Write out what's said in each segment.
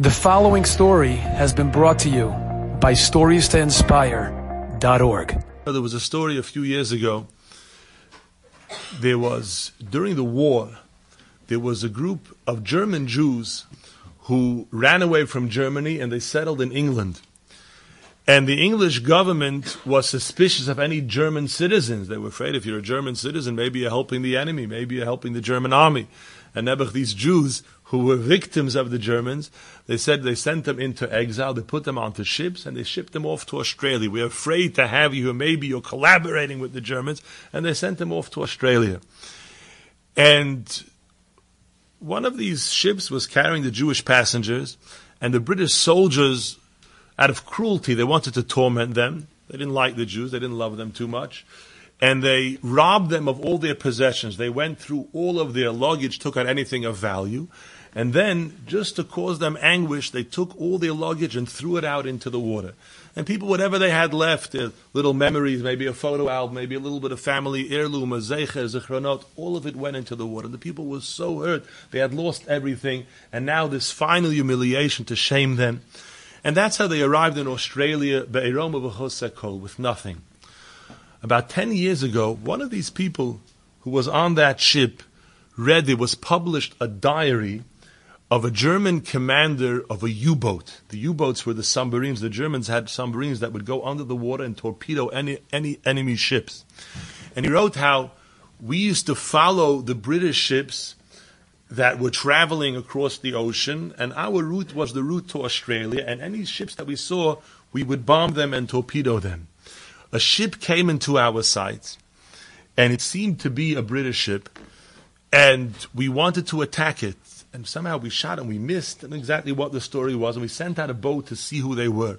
The following story has been brought to you by StoriesToInspire.org. There was a story a few years ago. During the war, there was a group of German Jews who ran away from Germany and they settled in England. And the English government was suspicious of any German citizens. They were afraid if you're a German citizen, maybe you're helping the enemy, maybe you're helping the German army. And nebuch, these Jews who were victims of the Germans, they said they sent them into exile, they put them onto ships, and they shipped them off to Australia. We're afraid to have you, or maybe you're collaborating with the Germans, and they sent them off to Australia. And one of these ships was carrying the Jewish passengers, and the British soldiers, out of cruelty, they wanted to torment them. They didn't like the Jews, they didn't love them too much. And they robbed them of all their possessions. They went through all of their luggage, took out anything of value. And then, just to cause them anguish, they took all their luggage and threw it out into the water. And people, whatever they had left, their little memories, maybe a photo album, maybe a little bit of family heirloom, a zeicher, zichronot, all of it went into the water. The people were so hurt. They had lost everything. And now this final humiliation to shame them. And that's how they arrived in Australia, be'erom u'v'chos with nothing. About 10 years ago, one of these people who was on that ship read there was published a diary of a German commander of a U-boat. The U-boats were the submarines. The Germans had submarines that would go under the water and torpedo any enemy ships. And he wrote how we used to follow the British ships that were traveling across the ocean, and our route was the route to Australia, and any ships that we saw, we would bomb them and torpedo them. A ship came into our sight, and it seemed to be a British ship, and we wanted to attack it. And somehow we shot and we missed exactly what the story was, and we sent out a boat to see who they were.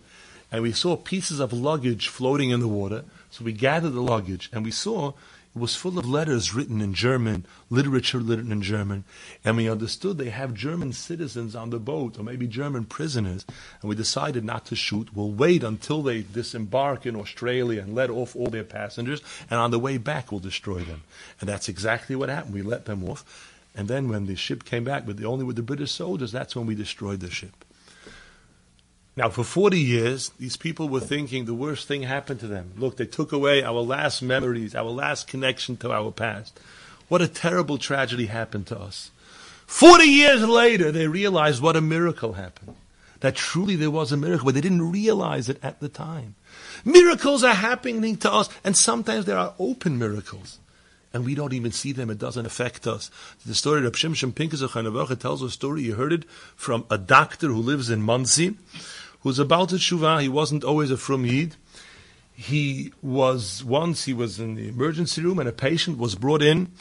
And we saw pieces of luggage floating in the water, so we gathered the luggage, and we saw it was full of letters written in German, literature written in German, and we understood they have German citizens on the boat, or maybe German prisoners, and we decided not to shoot. We'll wait until they disembark in Australia and let off all their passengers, and on the way back we'll destroy them. And that's exactly what happened. We let them off, and then when the ship came back, only with the British soldiers, that's when we destroyed the ship. Now, for 40 years, these people were thinking the worst thing happened to them. Look, they took away our last memories, our last connection to our past. What a terrible tragedy happened to us. 40 years later, they realized what a miracle happened. That truly there was a miracle, but they didn't realize it at the time. Miracles are happening to us, and sometimes there are open miracles. And we don't even see them. It doesn't affect us. The story of Reb Shimshon Pincus of Chanavach tells a story. You heard it from a doctor who lives in Monsey, who's about to tshuva. He wasn't always a frum yid. He was in the emergency room, and a patient was brought in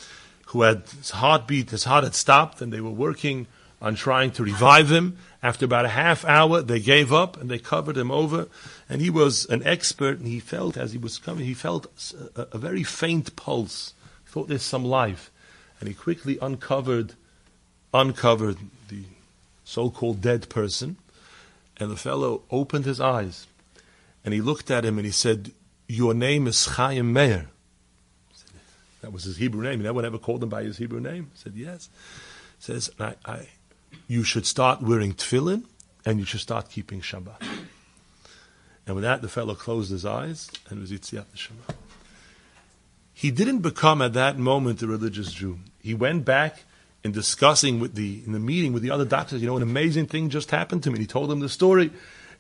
who had his heart had stopped, and they were working on trying to revive him. After about a half hour, they gave up and they covered him over. And he was an expert, and he felt as he was coming, he felt a very faint pulse. He thought there's some life, and he quickly uncovered the so-called dead person. And the fellow opened his eyes, and he looked at him, and he said, "Your name is Chaim Meir." That was his Hebrew name. No one ever called him by his Hebrew name. He said, "Yes." He says, "You should start wearing tefillin, and you should start keeping Shabbat." And with that, the fellow closed his eyes, and was Yitziat Neshama. He didn't become at that moment a religious Jew. He went back in discussing in the meeting with the other doctors, an amazing thing just happened to me. He told them the story.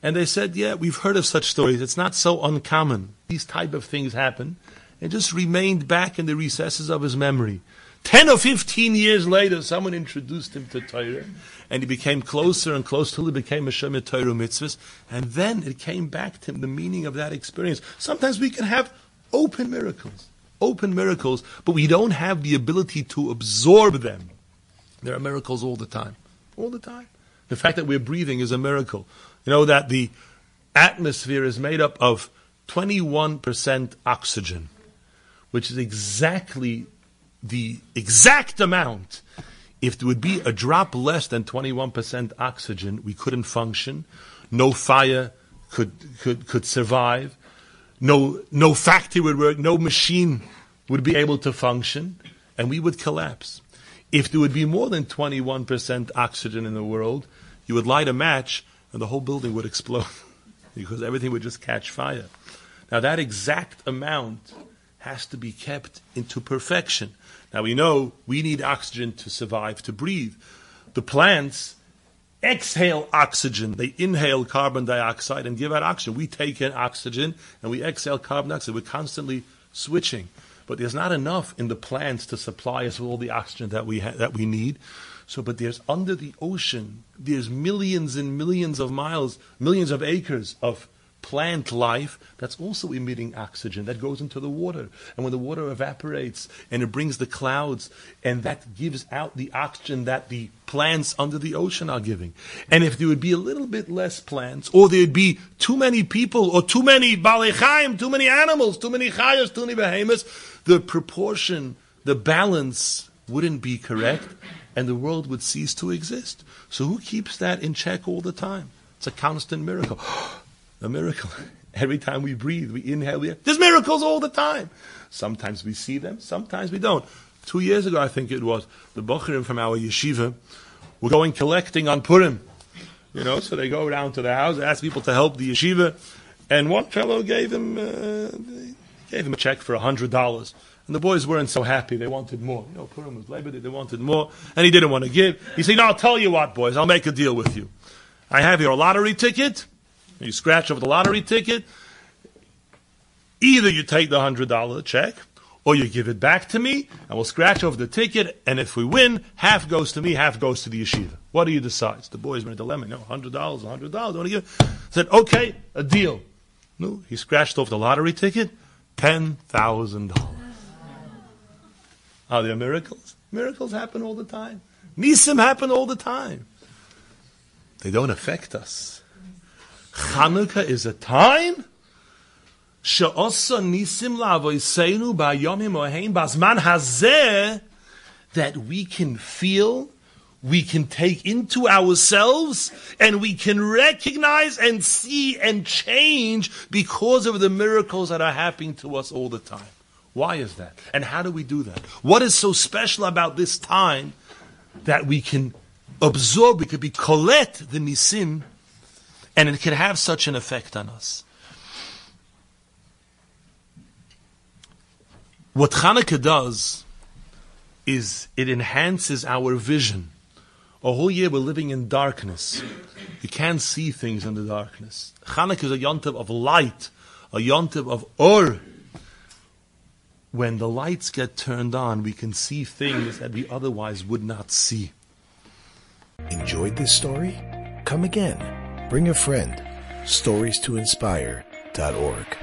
And they said, yeah, we've heard of such stories. It's not so uncommon. These type of things happen. And just remained back in the recesses of his memory. 10 or 15 years later, someone introduced him to Torah. And he became closer and closer till he became a Shomer Torah mitzvahs. And then it came back to him, the meaning of that experience. Sometimes we can have open miracles, but we don't have the ability to absorb them. There are miracles all the time. All the time. The fact that we're breathing is a miracle. You know that the atmosphere is made up of 21% oxygen, which is exactly the exact amount. If there would be a drop less than 21% oxygen, we couldn't function. No fire could survive. No factory would work. No machine would be able to function, and we would collapse. If there would be more than 21% oxygen in the world, you would light a match and the whole building would explode because everything would just catch fire. Now that exact amount has to be kept into perfection. Now we know we need oxygen to survive, to breathe. The plants exhale oxygen. They inhale carbon dioxide and give out oxygen. We take in oxygen and we exhale carbon dioxide. We're constantly switching. But there's not enough in the plants to supply us with all the oxygen that we need. But there's under the ocean, there's millions and millions of miles, millions of acres of plant life that's also emitting oxygen that goes into the water. And when the water evaporates and it brings the clouds, and that gives out the oxygen that the plants under the ocean are giving. And if there would be a little bit less plants, or there'd be too many people, or too many balei chaim, too many animals, too many chayos, too many behemoths, the proportion, the balance wouldn't be correct, and the world would cease to exist. So who keeps that in check all the time? It's a constant miracle. A miracle. Every time we breathe, we inhale the air. There's miracles all the time. Sometimes we see them, sometimes we don't. 2 years ago, I think it was, the Bochurim from our yeshiva were going collecting on Purim. So they go around to the house, ask people to help the yeshiva, and one fellow gave him a check for $100. And the boys weren't so happy. They wanted more. Purim was Labor Day. They wanted more. And he didn't want to give. He said, "No, I'll tell you what, boys. I'll make a deal with you. I have here a lottery ticket. You scratch over the lottery ticket. Either you take the $100 check, or you give it back to me, and we'll scratch over the ticket, and if we win, half goes to me, half goes to the yeshiva. What do you decide?" The boys were in a dilemma. No, $100, $100. Don't want to give. Said, "Okay, a deal." No, he scratched off the lottery ticket, $10,000. Are there miracles? Miracles happen all the time. Nisim happen all the time. They don't affect us. Chanukah is a time she'osa nisim la'avoseinu ba'yomim oheim ba'zman hazeh, that we can feel, we can take into ourselves, and we can recognize and see and change because of the miracles that are happening to us all the time. Why is that? And how do we do that? What is so special about this time that we can absorb, we could be kolet the nisim, and it can have such an effect on us? What Chanukah does is it enhances our vision. A whole year we're living in darkness. You can't see things in the darkness. Chanukah is a yontiv of light, a yontiv of or. When the lights get turned on, we can see things that we otherwise would not see. Enjoyed this story? Come again. Bring a friend. StoriesToInspire.org